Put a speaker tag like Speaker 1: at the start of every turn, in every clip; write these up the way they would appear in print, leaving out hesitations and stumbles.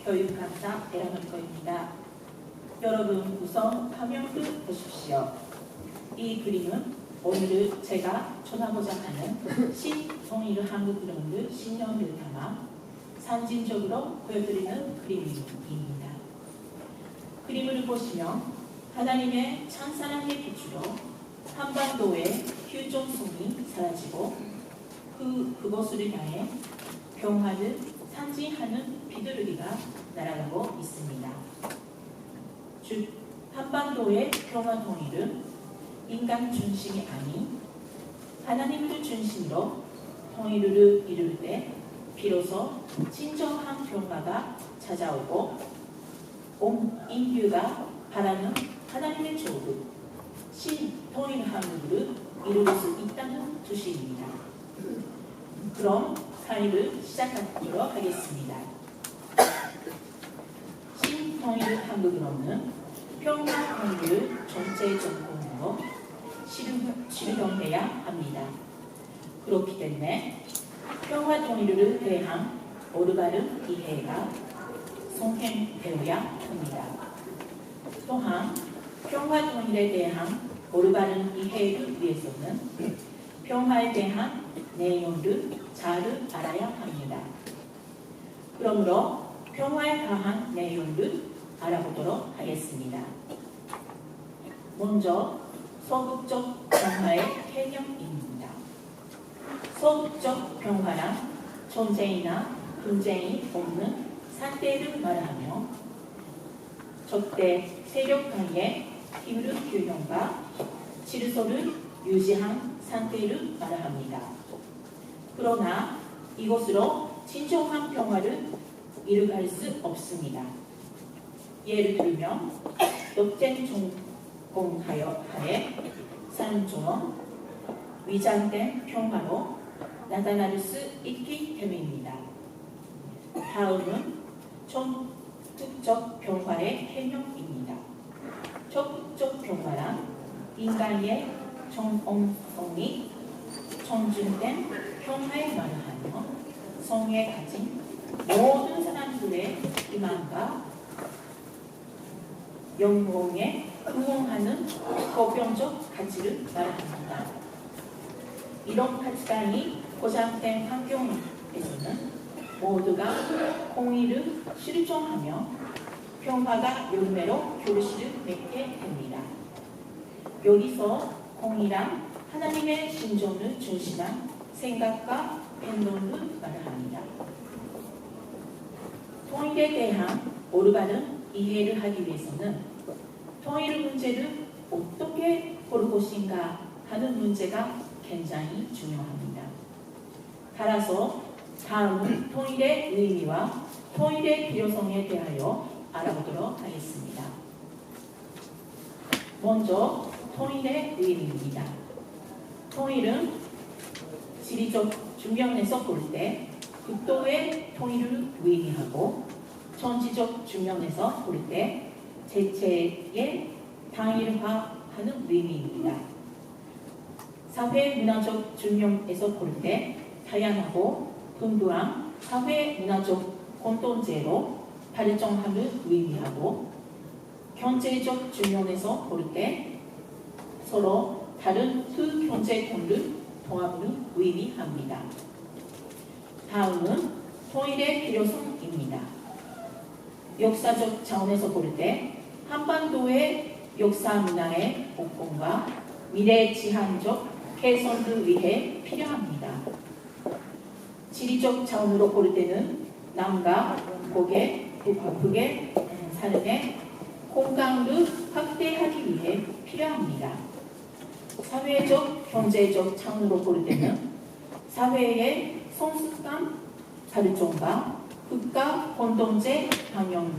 Speaker 1: 교육강사 에라노코입니다. 여러분 우선 화면을 보십시오. 이 그림은 오늘 제가 전하고자 하는 신통일 한국 그림을 신념을 담아 상징적으로 보여드리는 그림입니다. 그림을 보시면 하나님의 찬사랑의 빛으로 한반도의 휴전성이 사라지고 그곳을 향해 평화를 상징하는 비둘기가 날아가고 있습니다. 즉 한반도의 평화 통일은 인간 중심이 아닌 하나님을 중심으로 통일을 이룰 때 비로소 진정한 평화가 찾아오고 온 인류가 바라는 하나님의 조국 신통일 한국을 이룰 수 있다는 뜻입니다. 그럼 강의를 시작하도록 하겠습니다. 신통일 한국으로는 평화 통일을 전체 정권으로 실현해야 합니다. 그렇기 때문에 평화 통일을 대한 올바른 이해가 성행되어야 합니다. 또한 평화 통일에 대한 올바른 이해를 위해서는 평화에 대한 내용을 잘 알아야 합니다. 그러므로 평화에 관한 내용을 알아보도록 하겠습니다. 먼저 소극적 평화의 개념입니다. 소극적 평화란 전쟁이나 분쟁이 없는 상태를 말하며 적대 세력 간의 힘의 균형과 질서를 유지한 상태를 말합니다. 그러나 이것으로 진정한 평화를 이루어갈 수 없습니다. 예를 들면 역전 정권하에 산처럼 위장된 평화로 나타날 수 있기 때문입니다. 다음은 적극적 평화의 개념입니다. 적극적 평화란 인간의 정언성이 존중된 평화에 말하며 성에 가진 모든 사람들의 희망과 영광에 응원하는 보편적 가치를 말합니다. 이런 가치관이 보장된 환경에서는 모두가 공의를 실천하며 평화가 열매로 결실을 맺게 됩니다. 여기서 공의란 하나님의 신정을 중심한 생각과 행동을 말합니다. 통일에 대한 올바른 이해를 하기 위해서는 통일 문제를 어떻게 볼 것인가 하는 문제가 굉장히 중요합니다. 따라서 다음은 통일의 의미와 통일의 필요성에 대하여 알아보도록 하겠습니다. 먼저 통일의 의미입니다. 통일은 지리적 측면에서 볼 때 국도의 통일을 의미하고 정치적 측면에서 볼 때 제체의 단일화하는 의미입니다. 사회 문화적 측면에서 볼 때 다양하고 풍부한 사회 문화적 공동체로 발전함을 의미하고 경제적 측면에서 볼 때 서로 다른 두 경제권을 통합을 의미합니다. 다음은 통일의 필요성입니다. 역사적 차원에서 볼 때 한반도의 역사 문화의 복원과 미래 지향적 개선을 위해 필요합니다. 지리적 차원으로 볼 때는 남과 북의 삶의 공간을 확대하기 위해 필요합니다. 사회적, 경제적 차원으로 볼 때는 사회의 성숙한 발전과 국가 공동체 방향,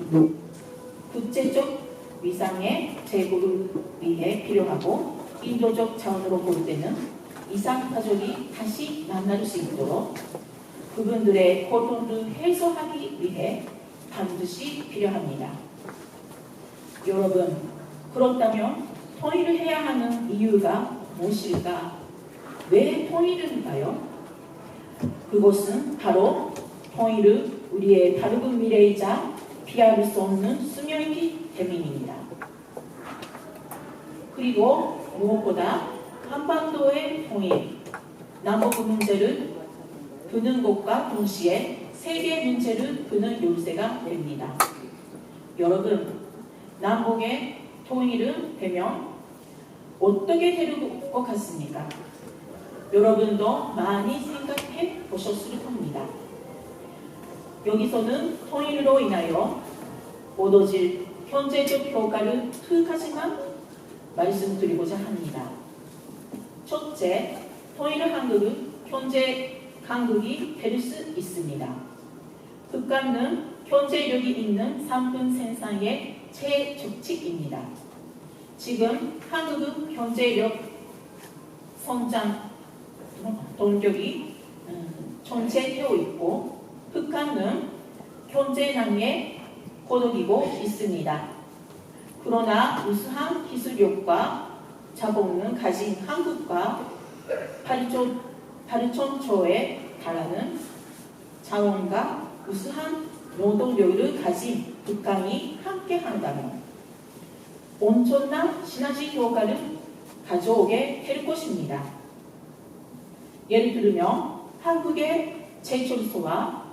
Speaker 1: 국제적 위상의 제고를 위해 필요하고 인도적 차원으로 볼 때는 이상 가족이 다시 만날 수 있도록 그분들의 고통을 해소하기 위해 반드시 필요합니다. 여러분, 그렇다면 통일을 해야 하는 이유가 무엇일까? 왜 통일인가요? 그것은 바로 통일은 우리의 밝은 미래이자 피할 수 없는 수명이기 때문입니다. 그리고 무엇보다 한반도의 통일, 남북 문제를 푸는 것과 동시에 세계 문제를 푸는 열쇠가 됩니다. 여러분, 남북의 통일은 되면 어떻게 될 것 같습니까? 여러분도 많이 생각해 보셨을 겁니다. 여기서는 통일로 인하여 얻어질 경제적 효과를 두 가지만 말씀드리고자 합니다. 첫째, 통일 한국은 경제 강국이 될 수 있습니다. 북한은 경제력이 있는 상품 생산의 최적칙입니다. 지금 한국은 경제력 성장 동력이 존재되어 있고 북한은 경제난에 고독이고 있습니다. 그러나 우수한 기술력과 자본을 가진 한국과 8천조에 달하는 자원과 우수한 노동력을 가진 북한이 함께한다면 엄청난 시너지 효과를 가져오게 될 것입니다. 예를 들면 한국의 제철소와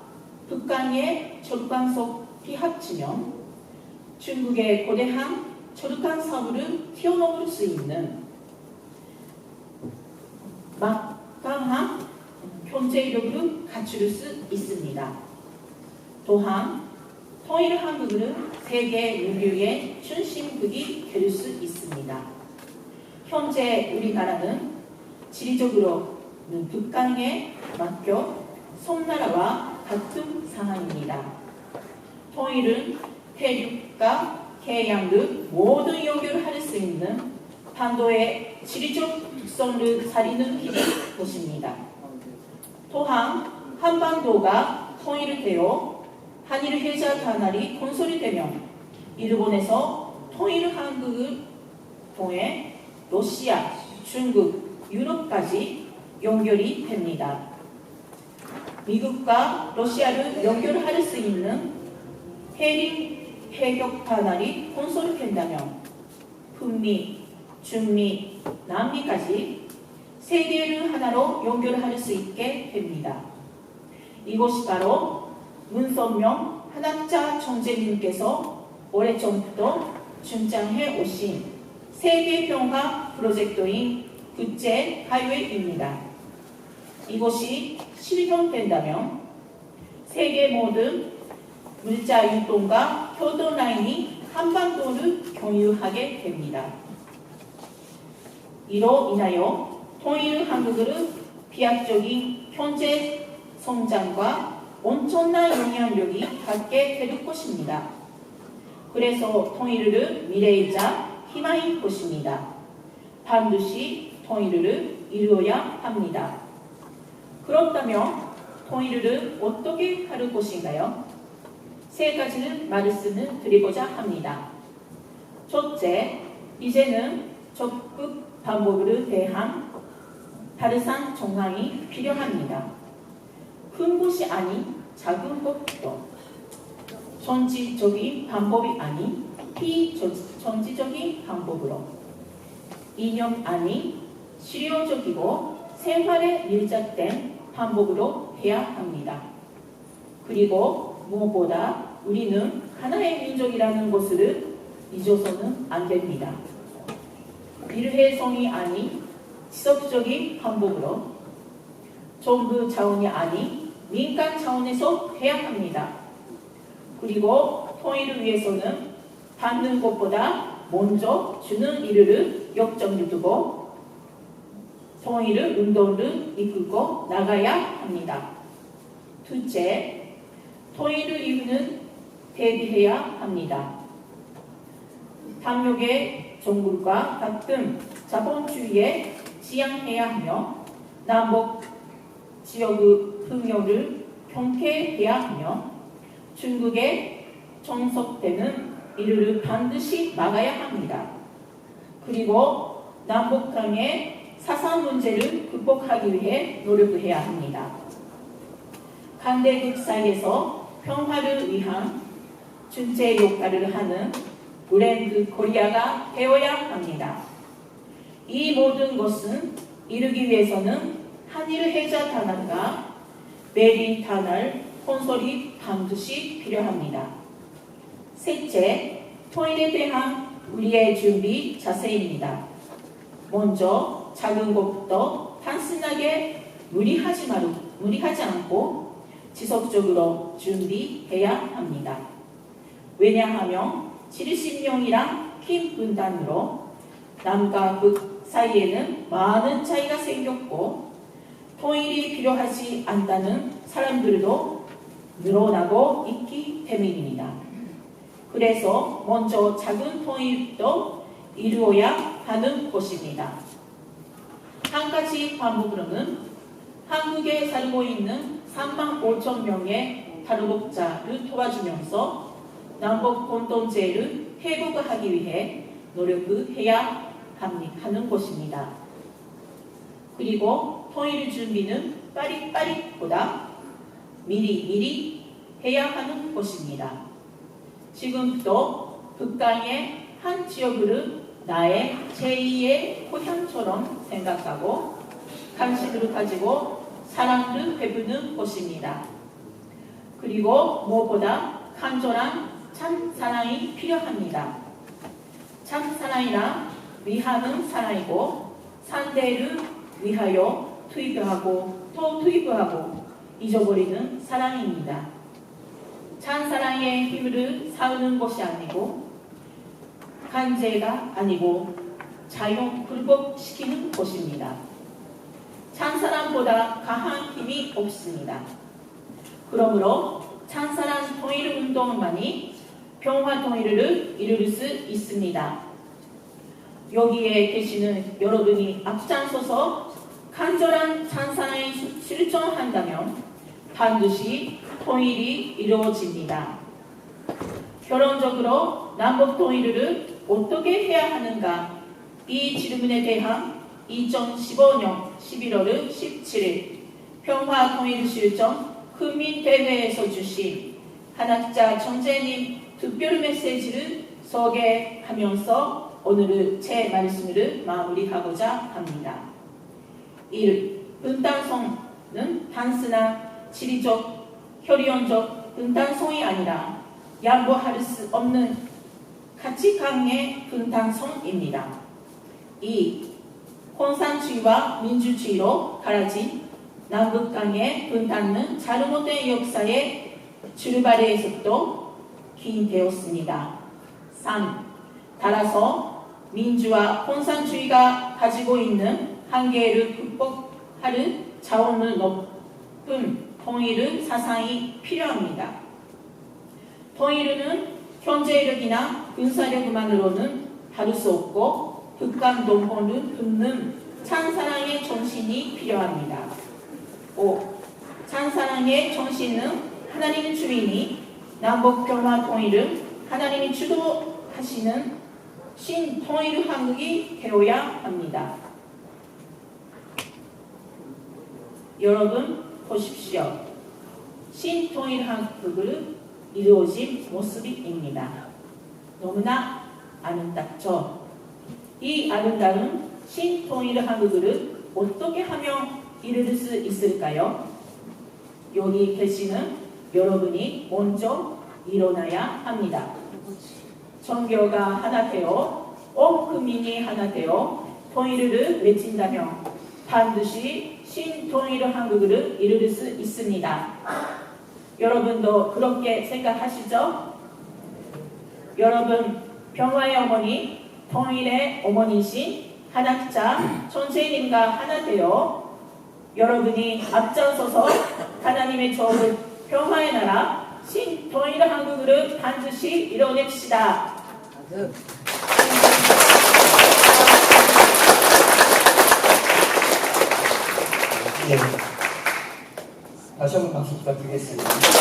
Speaker 1: 북한의 철강석이 합치면 중국의 거대한 철강 사업을 뛰어넘을 수 있는 막강한 경제력을 갖출 수 있습니다. 또한 통일 한국은 세계 인류의 중심국이 될 수 있습니다. 현재 우리나라는 지리적으로는 북한에 맡겨 섬나라와 같은 상황입니다. 통일은 대륙과 해양을 모두 연결할 수 있는 반도의 지리적 특성을 살리는 길이 것입니다. 또한 한반도가 통일되어 한일 해저 터널이 건설이 되면 일본에서 통일 한국을 통해 러시아, 중국, 유럽까지 연결이 됩니다. 미국과 러시아를 연결할 수 있는 해림 해역 터널이 건설된다면 북미, 중미, 남미까지 세계를 하나로 연결할 수 있게 됩니다. 이것이 바로 문선명 한학자 총재님께서 오래전부터 주장해 오신 세계평화 프로젝트인 국제하이웨이입니다. 이것이 실현된다면 세계 모든 물자 유통과 교통 라인이 한반도를 공유하게 됩니다. 이로 인하여 통일 한국은 비약적인 경제 성장과 엄청난 영향력이 갖게 될 것입니다. 그래서 통일을 미래이자 희망인 것입니다. 반드시 통일을 이루어야 합니다. 그렇다면 통일을 어떻게 할 것인가요? 세 가지를 말씀을 드리고자 합니다. 첫째, 이제는 적극 방법에 대한 다르산 정황이 필요합니다. 큰 것이 아닌 작은 것도 전지적인 방법이 아닌 비전지적인 방법으로 이념 아닌 실효적이고 생활에 밀착된 방법으로 해야 합니다. 그리고 무엇보다 우리는 하나의 민족이라는 것을 잊어서는 안 됩니다. 일회성이 아닌 지속적인 방법으로 정부 차원이 아닌 민간 차원에서 해야 합니다. 그리고 통일을 위해서는 받는 것보다 먼저 주는 일을 역점을 두고 통일을 운동을 이끌고 나가야 합니다. 둘째, 통일을 이루는 대비해야 합니다. 탐욕의 정글과 같은 자본주의에 지향해야 하며 남북 지역의 풍요를 경계해야 하며 중국에 정속되는 일을 반드시 막아야 합니다. 그리고 남북 간의 사상 문제를 극복하기 위해 노력해야 합니다. 강대국 사이에서 평화를 위한 중재 역할을 하는 브랜드 코리아가 되어야 합니다. 이 모든 것은 이루기 위해서는 한일 해자 단합과 메린 단합 건설이 반드시 필요합니다. 셋째, 통일에 대한 우리의 준비 자세입니다. 먼저 작은 것부터 단순하게 무리하지 않고 지속적으로 준비해야 합니다. 왜냐하면 70년이란 긴 분단으로 남과 북 사이에는 많은 차이가 생겼고 통일이 필요하지 않다는 사람들도 늘어나고 있기 때문입니다. 그래서 먼저 작은 통일도 이루어야 하는 것입니다. 한 가지 방법으로는 한국에 살고 있는 3만 5천 명의 탈북자를 도와주면서 남북 공동체를 회복하기 위해 노력해야 하는 것입니다. 그리고 통일 준비는 빠릿빠릿보다 미리 해야 하는 것입니다. 지금부터 북한의 한 지역을 나의 제2의 고향처럼 생각하고 관심을 가지고 사랑을 베푸는 것입니다. 그리고 무엇보다 간절한 참 사랑이 필요합니다. 참 사랑이란 위하는 사랑이고 상대를 위하여 투입하고 또 투입하고 잊어버리는 사랑입니다. 참 사랑의 힘을 쌓는 것이 아니고 간제가 아니고 자용 불법시키는 것입니다. 참 사랑보다 강한 힘이 없습니다. 그러므로 참 사랑 통일 운동만이 평화 통일을 이룰 수 있습니다. 여기에 계시는 여러분이 앞장서서 간절한 참 사랑을 실천한다면 반드시 통일이 이루어집니다. 결론적으로 남북 통일을 어떻게 해야 하는가? 이 질문에 대한 2015년 11월 17일 평화 통일 실천 국민대회에서 주신 한학자 정재님 특별 메시지를 소개하면서 오늘 제 말씀을 마무리하고자 합니다. 1. 분단성은 단순한 지리적, 혈연적 분단성이 아니라 양보할 수 없는 가치관의 분단성입니다. 2. 공산주의와 민주주의로 갈라진 남북 간의 분단은 잘못된 역사의 출발에서부터 기인되었습니다. 3. 따라서 민주와 공산주의가 가지고 있는 한계를 극복할 자원을 높은 통일의 사상이 필요합니다. 통일은 경제력이나 군사력만으로는 다룰 수 없고 북한 동포를 돕는 찬사랑의 정신이 필요합니다. 5. 찬사랑의 정신은 하나님의 주인이 남북 평화 통일을 하나님이 주도하시는 신통일 한국이 되어야 합니다. 여러분 보십시오. 신통일 한국을 이루어진 모습입니다. 너무나 아름답죠. 이 아름다운 신통일 한국을 어떻게 하면 이룰 수 있을까요? 여기 계시는 여러분이 먼저 일어나야 합니다. 종교가 하나 되어 온 국민이 하나 되어 통일을 외친다면 반드시 신통일 한국을 이룰 수 있습니다. 여러분도 그렇게 생각하시죠? 여러분 평화의 어머니, 통일의 어머니신 한학자 천재님과 하나 되어 여러분이 앞장서서 하나님의 좋은 평화의 나라 신통일 한국을 반드시 이뤄냅시다.
Speaker 2: 네. 다시 한번 박수 부탁드리겠습니다.